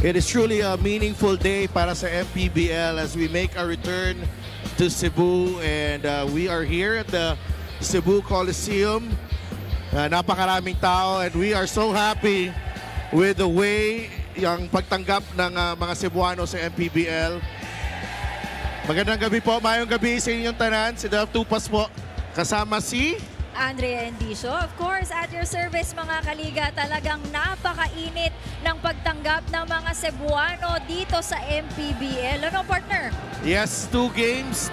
It is truly a meaningful day para sa Mpbl as we make our return to Cebu, and we are here at the Cebu Coliseum. Napakaraming tao, and we are so happy with the way yung pagtanggap ng mga Cebuano sa Mpbl. Magandang gabi po, mayong gabi sa inyong tanan. Si Delph Tupas po, kasama si Andrea Endicio, of course, at your service mga kaliga. Talagang napakainit ng pagtanggap ng mga Cebuano dito sa Mpbl. Ano, partner? Yes, two games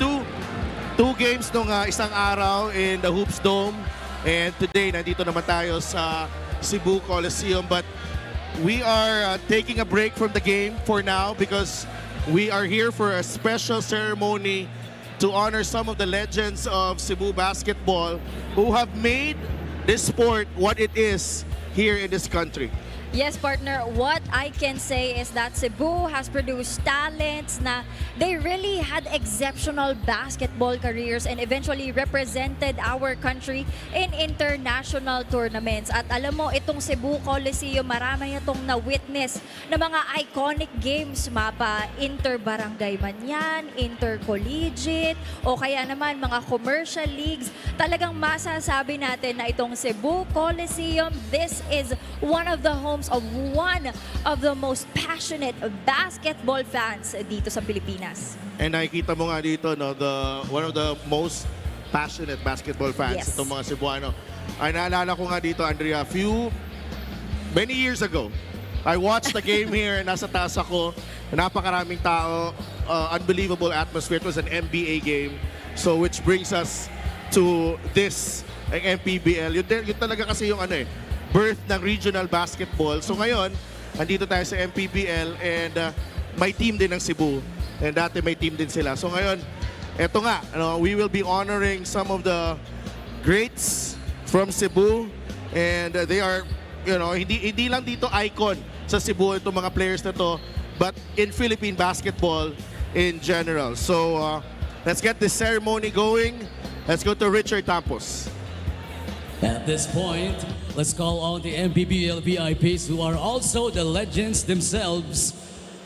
nung isang araw in the Hoops Dome. And today, nandito naman tayo sa Cebu Coliseum. But we are taking a break from the game for now because we are here for a special ceremony to honor some of the legends of Cebu basketball who have made this sport what it is here in this country. Yes, partner, what I can say is that Cebu has produced talents na they really had exceptional basketball careers and eventually represented our country in international tournaments. At alam mo, itong Cebu Coliseum, marami itong na-witness na mga iconic games, mapa inter-barangay man yan, inter-collegiate, o kaya naman mga commercial leagues. Talagang masasabi natin na itong Cebu Coliseum, this is one of the homes of one of the most passionate basketball fans dito sa Pilipinas. And nakikita mo nga dito, no, one of the most passionate basketball fans, Yes. itong mga Cebuano. Ay naalala ko nga dito, Andrea, many years ago, I watched the game here, nasa taas ako, napakaraming tao, unbelievable atmosphere. It was an NBA game, so which brings us to this MPBL. Yun talaga kasi yung birth ng regional basketball. So ngayon, andito tayo sa MPBL and may team din ng Cebu. And dati may team din sila. So ngayon, eto nga, we will be honoring some of the greats from Cebu. And they are, hindi lang dito icon sa Cebu itong mga players na to, but in Philippine basketball in general. So let's get this ceremony going. Let's go to Richard Tampos. At this point, let's call on the Mpbl VIPs who are also the legends themselves.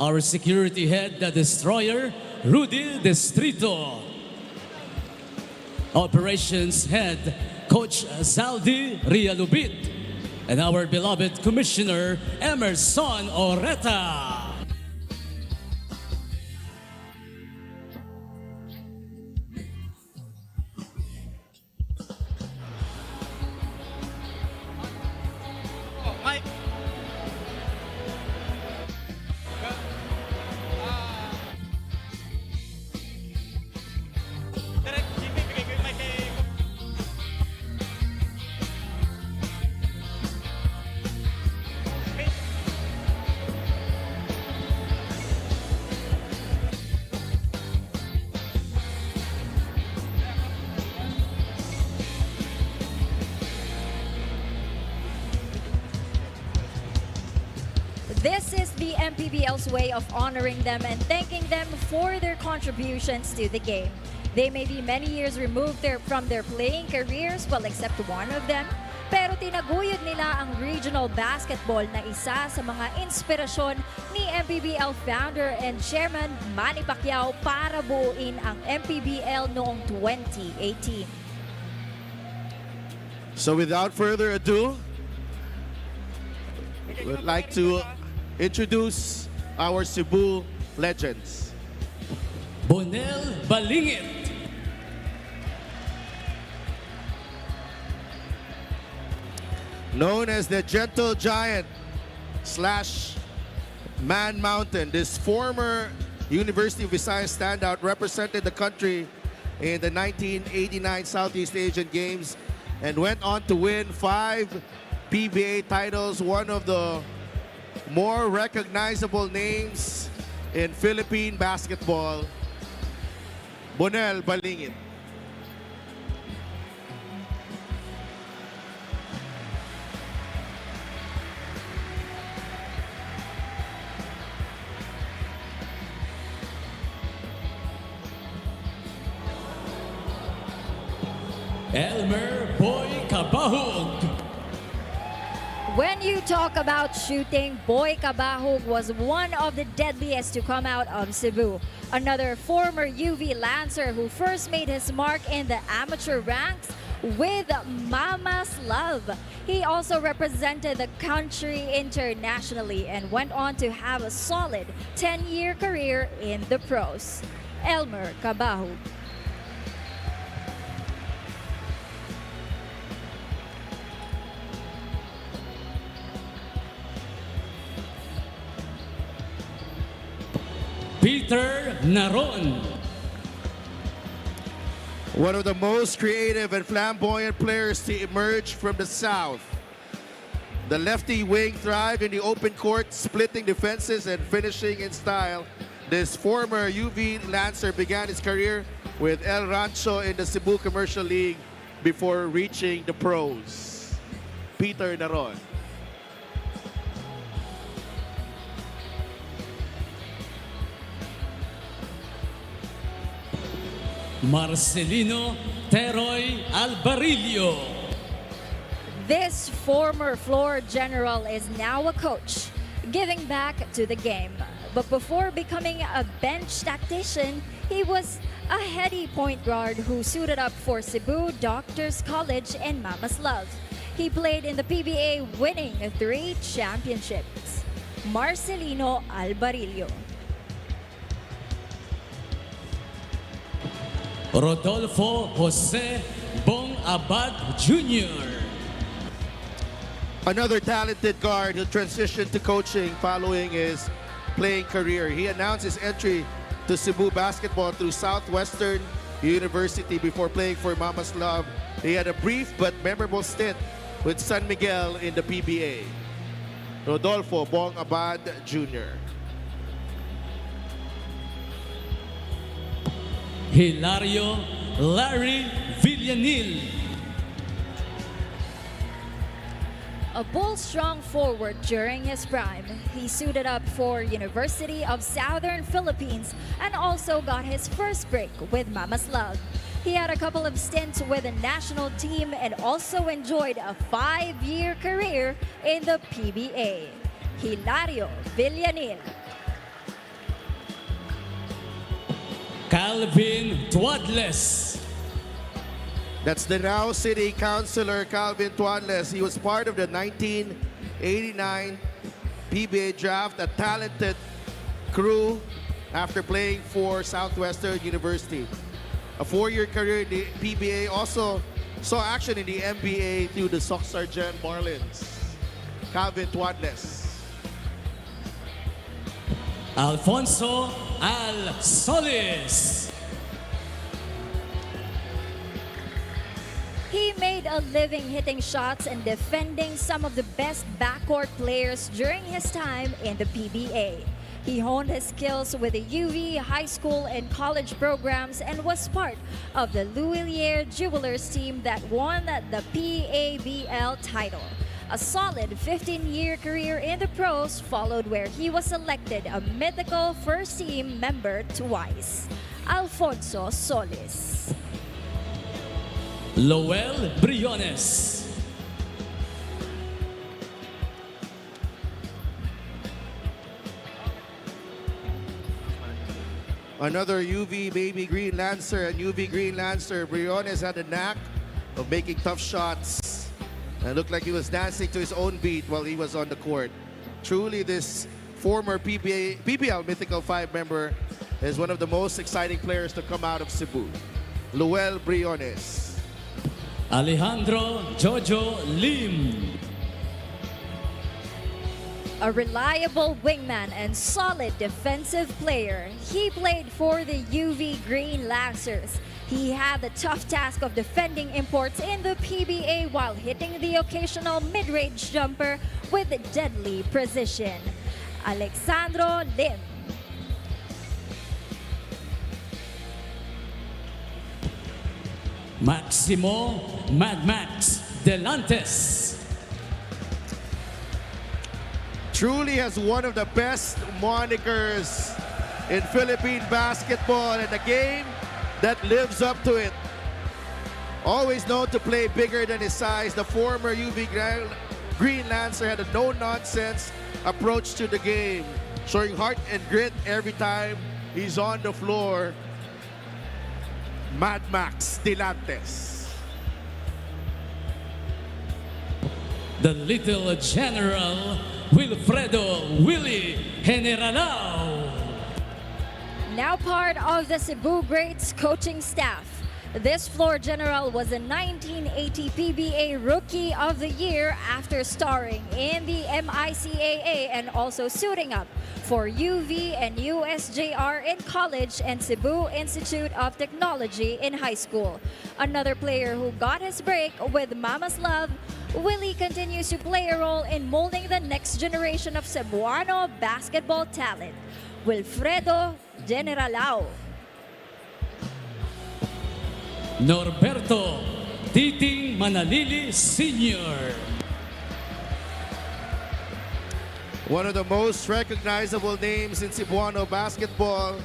Our security head, the Destroyer, Rudy Distrito. Operations head, Coach Zaldi Rialubit. And our beloved Commissioner, Emerson Oreta. This is the MPBL's way of honoring them and thanking them for their contributions to the game. They may be many years removed from their playing careers, well, except one of them, pero tinaguyod nila ang regional basketball na isa sa mga inspirasyon ni MPBL founder and chairman Manny Pacquiao para buuin ang MPBL noong 2018. So without further ado, we'd like to introduce our Cebu legends. Bonel Balingit. Known as the Gentle Giant / Man Mountain, this former University of Visayas standout represented the country in the 1989 Southeast Asian Games and went on to win 5 PBA titles, one of the more recognizable names in Philippine basketball, Bonel Balingit. Elmer Boy Cabahug. When you talk about shooting, Boy Cabahug was one of the deadliest to come out of Cebu. Another former UV Lancer who first made his mark in the amateur ranks with Mama's Love. He also represented the country internationally and went on to have a solid 10-year career in the pros. Elmer Cabahug. Peter Naron. One of the most creative and flamboyant players to emerge from the South. The lefty wing thrived in the open court, splitting defenses and finishing in style. This former UV Lancer began his career with El Rancho in the Cebu Commercial League before reaching the pros. Peter Naron. Marcelino Teroy Albarillo. This former floor general is now a coach, giving back to the game. But before becoming a bench tactician, he was a heady point guard who suited up for Cebu Doctors College and Mama's Love. He played in the PBA, winning 3 championships. Marcelino Albarillo. Rodolfo Jose Bong Abad Jr. Another talented guard who transitioned to coaching following his playing career. He announced his entry to Cebu basketball through Southwestern University before playing for Mama's Love. He had a brief but memorable stint with San Miguel in the PBA. Rodolfo Bong Abad Jr. Hilario Larry Villanil. A bull-strong forward during his prime, he suited up for University of Southern Philippines and also got his first break with Mama's Love. He had a couple of stints with the national team and also enjoyed a 5-year career in the PBA. Hilario Villanil. Calvin Tuadles. That's the now City Councilor Calvin Tuadles. He was part of the 1989 PBA draft, a talented crew after playing for Southwestern University. A 4-year career in the PBA, also saw action in the NBA through the Sox Sargent Marlins. Calvin Tuadles. Alfonso Al Solis. He made a living hitting shots and defending some of the best backcourt players during his time in the PBA. He honed his skills with the UV, high school, and college programs and was part of the Louvillier Jewelers team that won the Mpbl title. A solid 15-year career in the pros followed, where he was selected a mythical first-team member twice. Alfonso Solis. Lowell Briones. Another UV baby Green Lancer and UV Green Lancer. Briones had a knack of making tough shots and looked like he was dancing to his own beat while he was on the court. Truly, this former PBL Mythical 5 member is one of the most exciting players to come out of Cebu. Lowell Briones. Alejandro Jojo Lim. A reliable wingman and solid defensive player, he played for the UV Green Lancers. He had the tough task of defending imports in the PBA while hitting the occasional mid-range jumper with deadly precision. Alexandro Lim. Maximo Mad Max Delantes. Truly has one of the best monikers in Philippine basketball and a game that lives up to it. Always known to play bigger than his size, the former UV Green Lancer had a no-nonsense approach to the game, showing heart and grit every time he's on the floor. Mad Max Dilantes. The little General Wilfredo Willie Generalao. Now part of the Cebu Greats coaching staff. This floor general was a 1980 PBA Rookie of the Year after starring in the MICAA and also suiting up for UV and USJR in college and Cebu Institute of Technology in high school. Another player who got his break with Mama's Love, Willie continues to play a role in molding the next generation of Cebuano basketball talent. Wilfredo Generalao. Norberto Titing Manalili Sr. One of the most recognizable names in Cebuano basketball,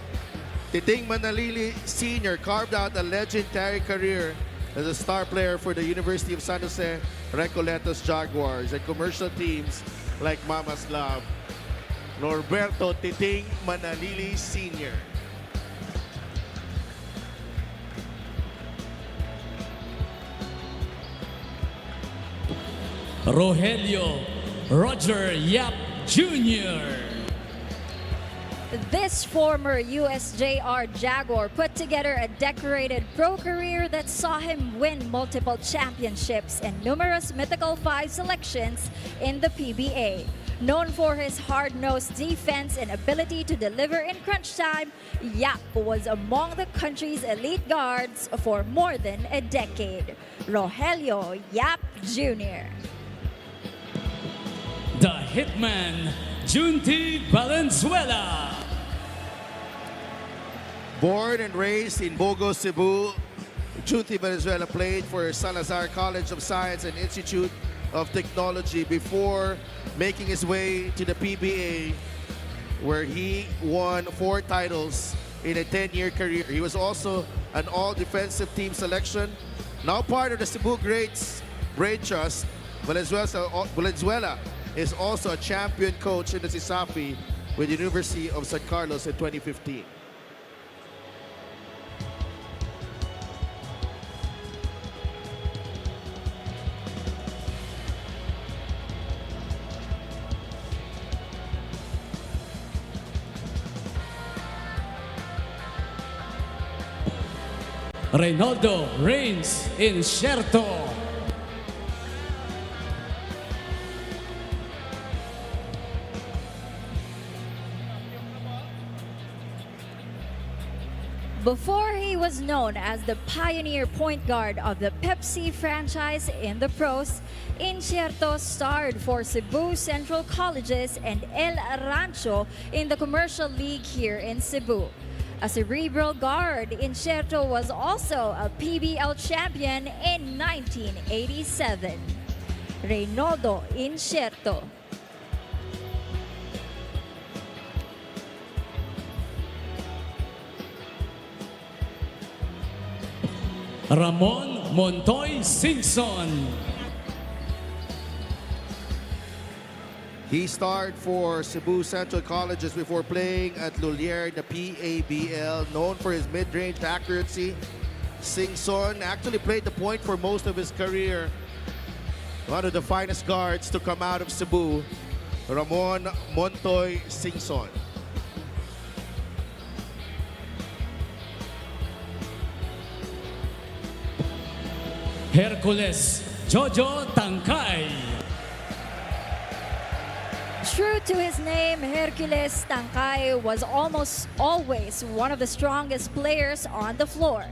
Titing Manalili Sr. carved out a legendary career as a star player for the University of San Jose Recoletos Jaguars and commercial teams like Mama's Love. Norberto Titing Manalili Sr. Rogelio Roger Yap Jr. This former USJR Jaguar put together a decorated pro career that saw him win multiple championships and numerous mythical 5 selections in the PBA. Known for his hard-nosed defense and ability to deliver in crunch time, Yap was among the country's elite guards for more than a decade. Rogelio Yap Jr. The Hitman Junti Valenzuela. Born and raised in Bogo, Cebu, Junti Valenzuela played for Salazar College of Science and Institute of Technology before making his way to the PBA, where he won 4 titles in a 10-year career. He was also an all-defensive team selection. Now part of the Cebu Greats Brain Trust, Valenzuela is also a champion coach in the CISAFI with the University of San Carlos in 2015. Reynaldo Reigns Incerto. Before he was known as the pioneer point guard of the Pepsi franchise in the pros, Incierto starred for Cebu Central Colleges and El Rancho in the commercial league here in Cebu. A cerebral guard, Incierto was also a PBL champion in 1987. Reynaldo Incierto. Ramon Montoy Singson. He starred for Cebu Central Colleges before playing at Lulier, the PABL. Known for his mid-range accuracy, Singson actually played the point for most of his career. One of the finest guards to come out of Cebu, Ramon Montoy Singson. Hercules Jojo Tangkay. True to his name, Hercules Tangkay was almost always one of the strongest players on the floor,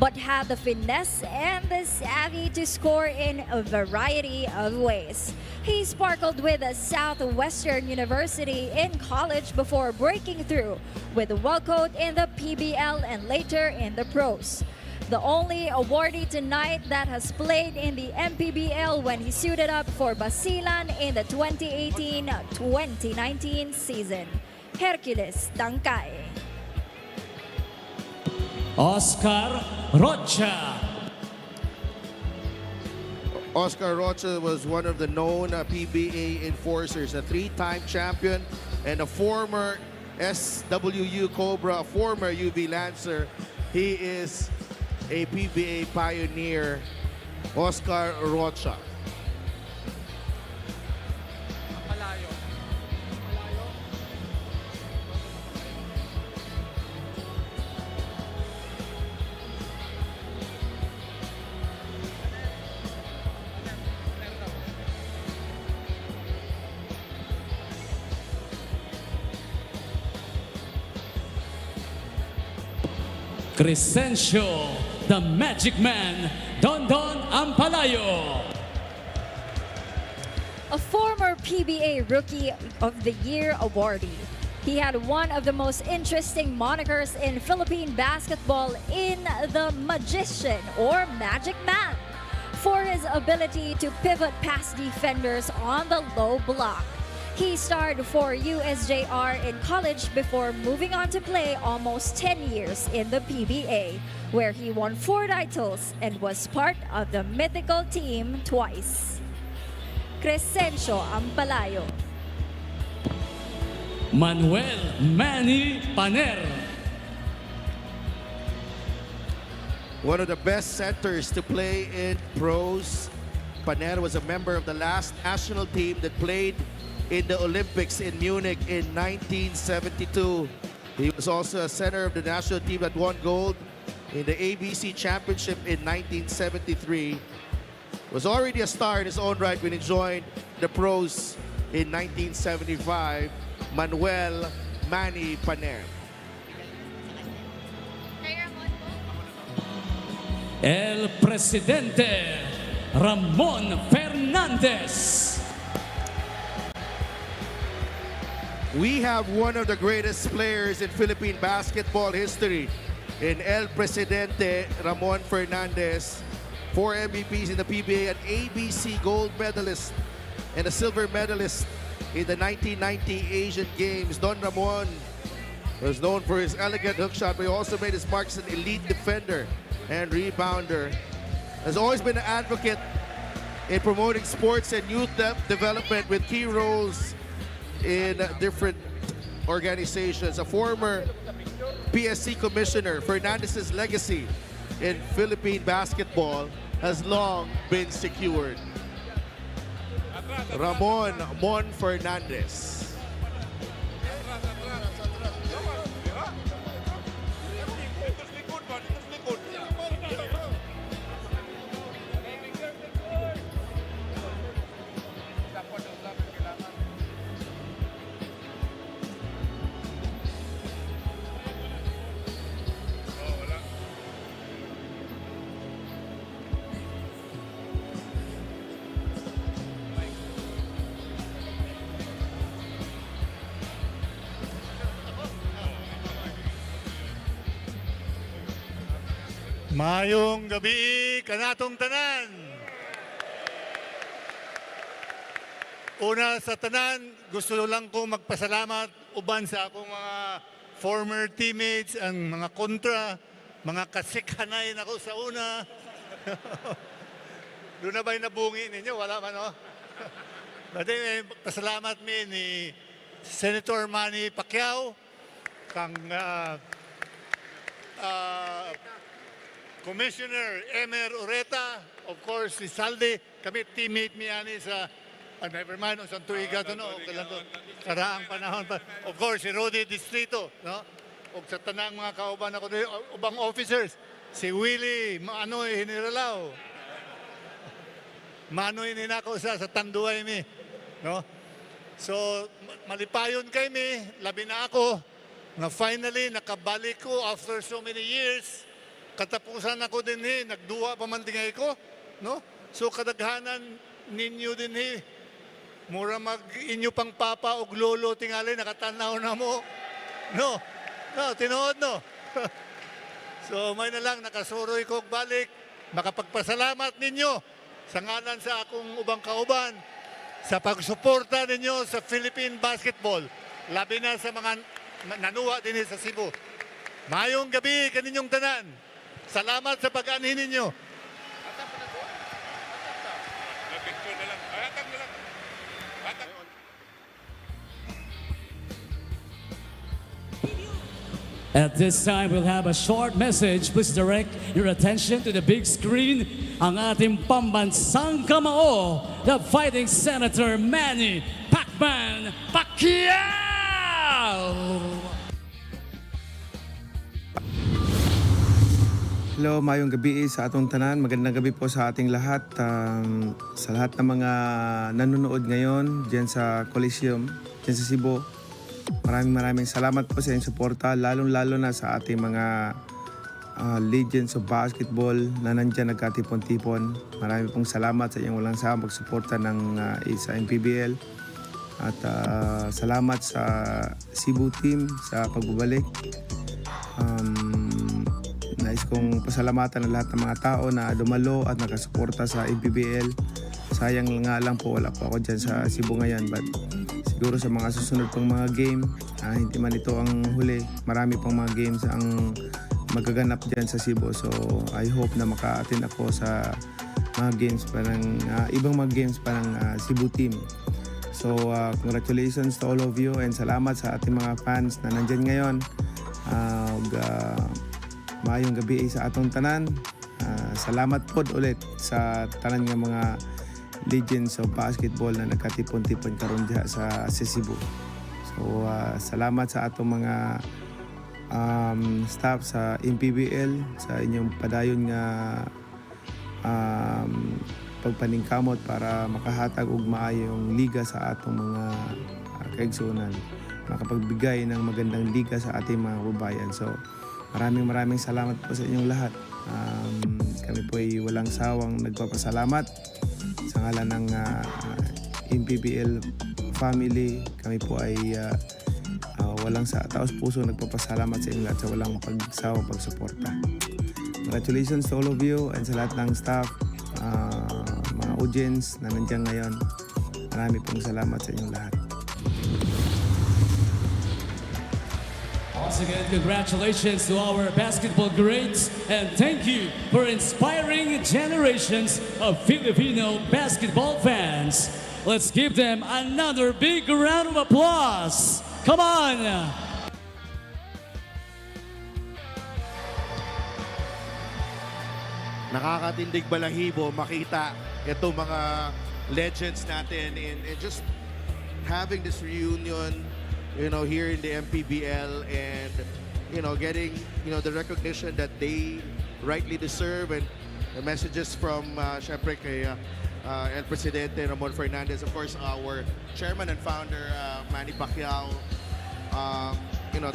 but had the finesse and the savvy to score in a variety of ways. He sparkled with Southwestern University in college before breaking through with Walcott in the PBL and later in the pros. The only awardee tonight that has played in the Mpbl when he suited up for Basilan in the 2018-2019 season. Hercules Tangkay. Oscar Rocha. Oscar Rocha was one of the known PBA enforcers, a 3-time champion and a former SWU Cobra, a former UV Lancer. He is a PBA pioneer, Oscar Rocha. Crescencio, the Magic Man, Don Ampalayo. A former PBA Rookie of the Year awardee. He had one of the most interesting monikers in Philippine basketball in the Magician or Magic Man for his ability to pivot past defenders on the low block. He starred for USJR in college before moving on to play almost 10 years in the PBA, where he won 4 titles and was part of the mythical team twice. Crescencio Ampalayo. Manuel Manny Paner. One of the best centers to play in pros. Paner was a member of the last national team that played in the Olympics in Munich in 1972. He was also a center of the national team that won gold in the ABC Championship in 1973. Was already a star in his own right when he joined the pros in 1975. Manuel Manny Paner. El Presidente, Ramon Fernandez. We have one of the greatest players in Philippine basketball history in El Presidente, Ramon Fernandez. 4 MVPs in the PBA, an ABC gold medalist and a silver medalist in the 1990 Asian Games. Don Ramon was known for his elegant hook shot, but he also made his mark as an elite defender and rebounder. Has always been an advocate in promoting sports and youth development with key roles in different organizations. A former PSC commissioner, Fernandez's legacy in Philippine basketball has long been secured. Ramon Mon Fernandez. Mayong gabi kanatong tanan. Una sa tanan, gusto lang ko magpasalamat uban sa akong mga former teammates, ang mga kontra, mga kasikhanay na ko sa una. Doon na ba'y nabungi ninyo? Wala man, no? Dati pasalamat mi ni Senator Manny Pacquiao, kang Commissioner Emer Ureta, of course, si Saldi, kami teammate mi ani sa, never mind, sa tuiga to, no? Karaang panahon pa. Of course, si Rodi Distrito, no? O sa tanang mga kauban ako, ubang officers, si Willie Maanoy Hiniralaw, Manoy ninako sa Tanduay mi, no? So, malipayon kay mi, labi na ako, nga finally, nakabalik ko after so many years. Katapusan ako din nagduwa pa man tingay ko, no? So kadaghanan ninyo din mura mag inyo pang papa og lolo tingali nakatanaw na mo. No. No, tinuod no. So may na lang nakasuroy ko og balik, makapagpasalamat ninyo sa ngalan sa akong ubang kauban sa pagsuporta ninyo sa Philippine basketball, labi na sa mga nanuwa din sa Cebu. Mayong gabi kaninyong tanan. Salamat sa pag-anhin ninyo. At this time, we'll have a short message. Please direct your attention to the big screen. Ang ating pambansang kamao, the fighting Senator Manny Pacman Pacquiao! Hello, mayong gabi sa atong tanan. Magandang gabi po sa ating lahat. Sa lahat ng mga nanonood ngayon dyan sa Coliseum, dyan sa Cebu. Maraming salamat po sa inyong suporta, lalong-lalo na sa ating mga legends of basketball na nandyan nagkatipon-tipon. Maraming pong salamat sa inyong walang sawang pagsuporta sa Mpbl. At salamat sa Cebu team sa pagbabalik. Nais kong pasalamatan ang lahat ng mga tao na dumalo at nakasuporta sa Mpbl. Sayang nga lang po, wala po ako dyan sa Cebu ngayon. But siguro sa mga susunod pong mga game, hindi man ito ang huli. Marami pong mga games ang magaganap dyan sa Cebu. So I hope na maka-attend ako sa mga games pa ng ibang mga games pa ng Cebu team. So congratulations to all of you and salamat sa ating mga fans na nandyan ngayon. Maayong gabi sa atong tanan. Salamat po ulit sa tanan ng mga legends of basketball na nagkatipon-tipon karon diha sa Cebu. So salamat sa atong mga staff sa Mpbl sa inyong padayon nga pagpaningkamot para makahatag og maayong liga sa atong mga kaigsuonan, makapagbigay ng magandang liga sa ating mga kababayan. So maraming salamat po sa inyong lahat. Kami po ay walang sawang nagpapasalamat sa ngalan ng Mpbl family. Kami po ay walang taos puso nagpapasalamat sa inyo lahat sa walang pagsawang pagsuporta. Congratulations to all of you and sa lahat ng staff, mga audience na nandiyan ngayon. Marami pong salamat sa inyong lahat. Once again, congratulations to our basketball greats and thank you for inspiring generations of Filipino basketball fans. Let's give them another big round of applause. Come on! Nakakatindig balahibo makita itong mga legends natin and just having this reunion, here in the Mpbl and, getting, the recognition that they rightly deserve and the messages from, syempre kay El Presidente Ramon Fernandez, of course, our chairman and founder, Manny Pacquiao.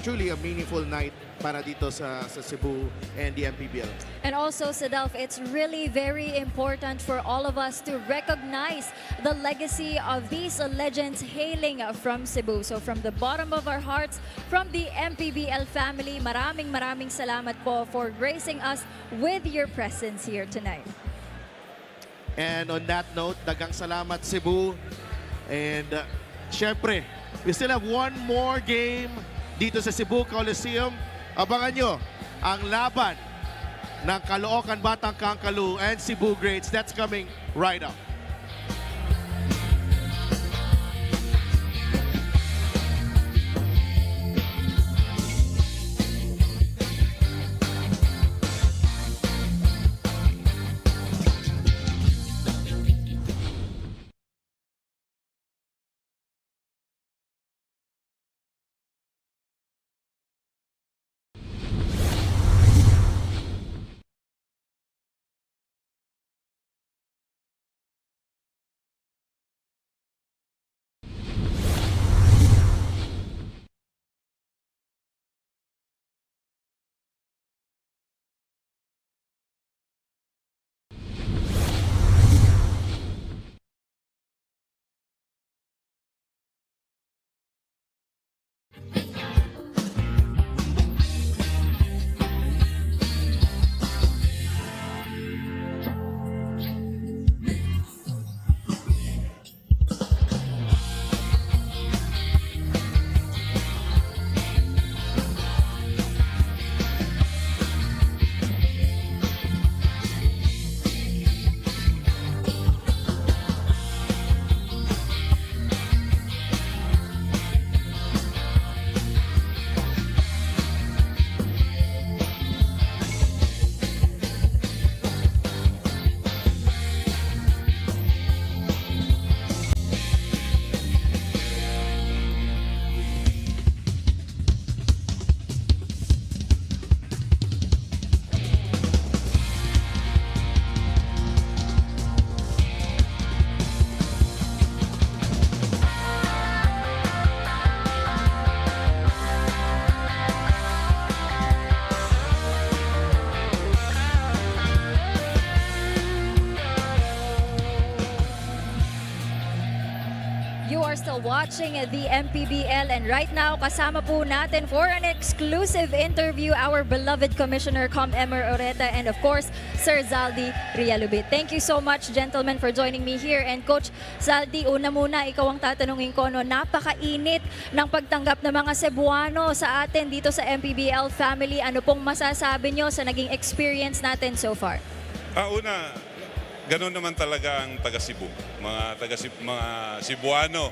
Truly a meaningful night para dito sa Cebu and the Mpbl. And also, Sadelf, it's really very important for all of us to recognize the legacy of these legends hailing from Cebu. So from the bottom of our hearts, from the Mpbl family, maraming salamat po for gracing us with your presence here tonight. And on that note, dagang salamat Cebu. And syempre, we still have one more game dito sa Cebu Coliseum. Abangan nyo ang laban ng Caloocan Batang Kangkalu and Cebu Greats. That's coming right up. You are still watching the MPBL, and right now kasama po natin for an exclusive interview our beloved Commissioner Emer Oreta and of course Sir Zaldi Rialubit. Thank you so much, gentlemen, for joining me here. And Coach Zaldi, una muna ikaw ang tatanungin ko, no, napakainit ng pagtanggap ng mga Cebuano sa atin dito sa MPBL family. Ano pong masasabi nyo sa naging experience natin so far? Una, ganun naman talaga ang taga Cebu. Mga Cebuano,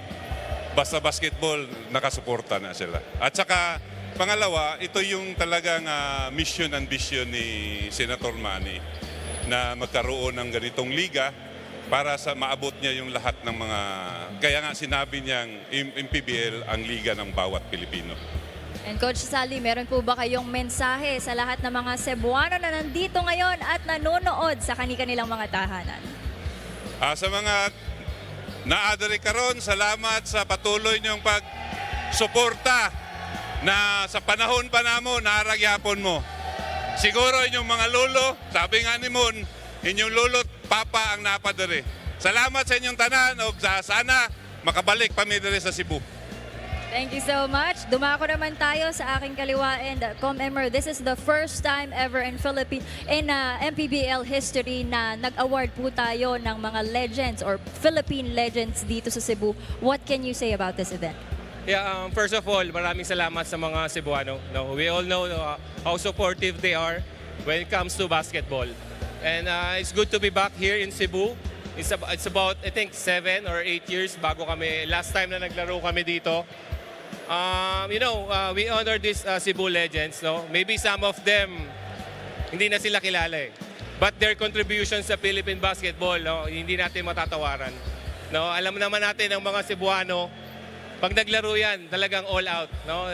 basta basketball, nakasuporta na sila. At saka, pangalawa, ito yung talagang mission and vision ni Senator Manny na magkaroon ng ganitong liga para sa maabot niya yung lahat ng mga... Kaya nga sinabi niyang MPBL ang liga ng bawat Pilipino. And Coach Sally, meron po ba kayong mensahe sa lahat ng mga Cebuano na nandito ngayon at nanonood sa kanilang mga tahanan? Sa mga naadari karon, salamat sa patuloy niyong pagsuporta na sa panahon pa namo, naragyapon mo. Siguro inyong mga lolo, sabi nga ni Mon, inyong lolo't papa ang napadari. Salamat sa inyong tanan o sana makabalik kami diri sa Cebu. Thank you so much. Dumako naman tayo sa aking kaliwa, and Emer, this is the first time ever in MPBL history na nag-award po tayo ng mga legends or Philippine legends dito sa Cebu. What can you say about this event? Yeah, first of all, maraming salamat sa mga Cebuano. No, we all know how supportive they are when it comes to basketball. And it's good to be back here in Cebu. It's about, I think, 7 or 8 years bago kami, last time na naglaro kami dito. We honor these Cebu legends. No? Maybe some of them, hindi na sila kilala eh. But their contributions sa Philippine basketball, no, hindi natin matatawaran. No? Alam naman natin ang mga Cebuano, pag naglaro yan, talagang all out. No?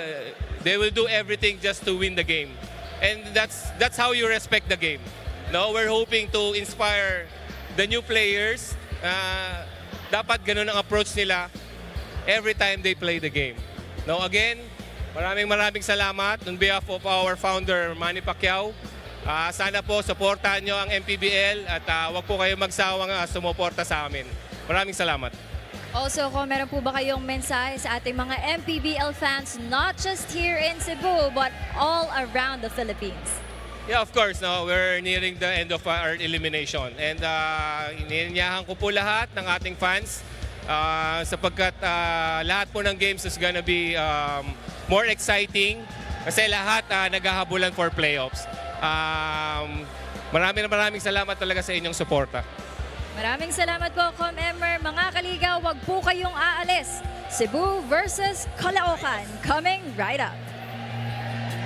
They will do everything just to win the game. And that's how you respect the game. No? We're hoping to inspire the new players. Dapat ganun ang approach nila every time they play the game. No, again, maraming salamat on behalf of our founder, Manny Pacquiao. Sana po, supportahan nyo ang MPBL at wag po kayo magsawang sumuporta sa amin. Maraming salamat. Also, kung meron po ba kayong mensahe sa ating mga MPBL fans, not just here in Cebu, but all around the Philippines? Yeah, of course, no, we're nearing the end of our elimination. And iniinyahan ko po lahat ng ating fans sapagkat lahat po ng games is gonna be more exciting kasi lahat naghahabulan for playoffs. Maraming salamat talaga sa inyong suporta. Maraming salamat po, Emer. Mga kaligaw, wag po kayong aalis. Cebu versus Caloocan, coming right up.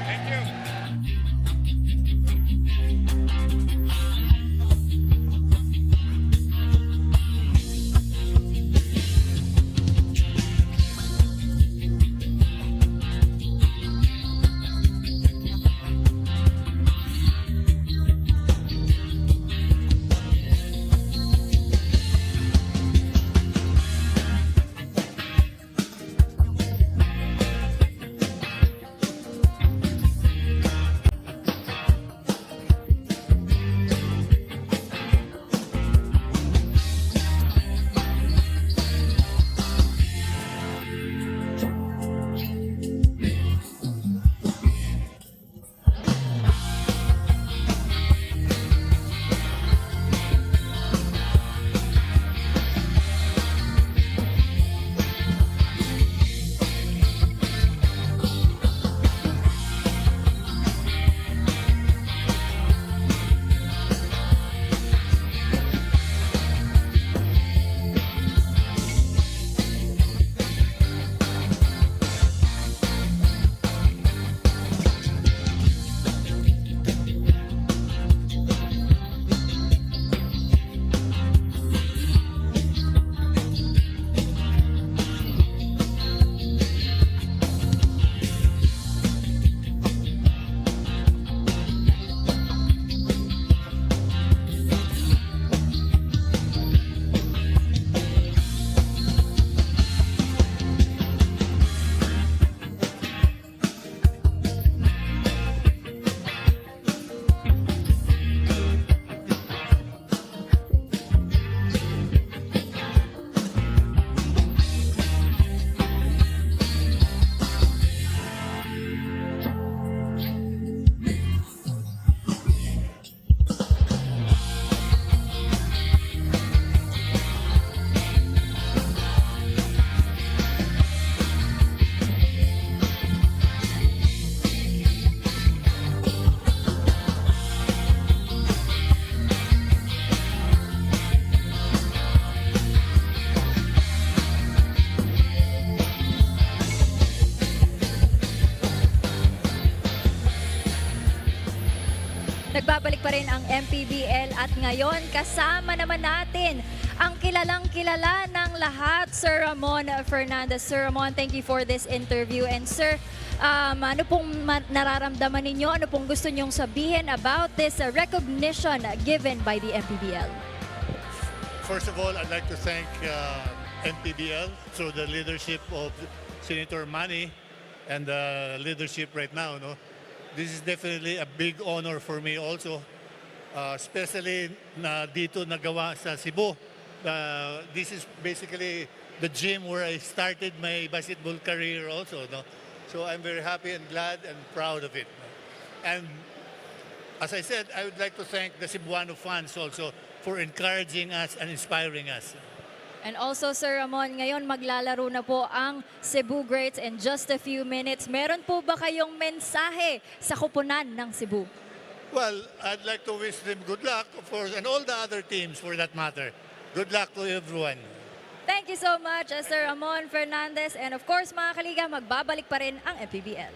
Thank you. nagbabalik pa rin ang MPBL at ngayon kasama naman natin ang kilalang-kilala ng lahat, Sir Ramon Fernandez. Sir Ramon, thank you for this interview. And sir, ano pong nararamdaman ninyo? Ano pong gusto nyong sabihin about this recognition given by the MPBL? First of all, I'd like to thank NPBL through the leadership of Senator Manny and the leadership right now. No? This is definitely a big honor for me also, especially na dito nagawa sa Cebu. This is basically the gym where I started my basketball career also. No? So I'm very happy and glad and proud of it. No? And as I said, I would like to thank the Cebuano fans also for encouraging us and inspiring us. And also, Sir Ramon, ngayon maglalaro na po ang Cebu Greats in just a few minutes. Meron po ba kayong mensahe sa kupunan ng Cebu? Well, I'd like to wish them good luck, of course, and all the other teams for that matter. Good luck to everyone. Thank you so much, Sir Ramon Fernandez. And of course, mga kaliga, magbabalik pa rin ang MPBL.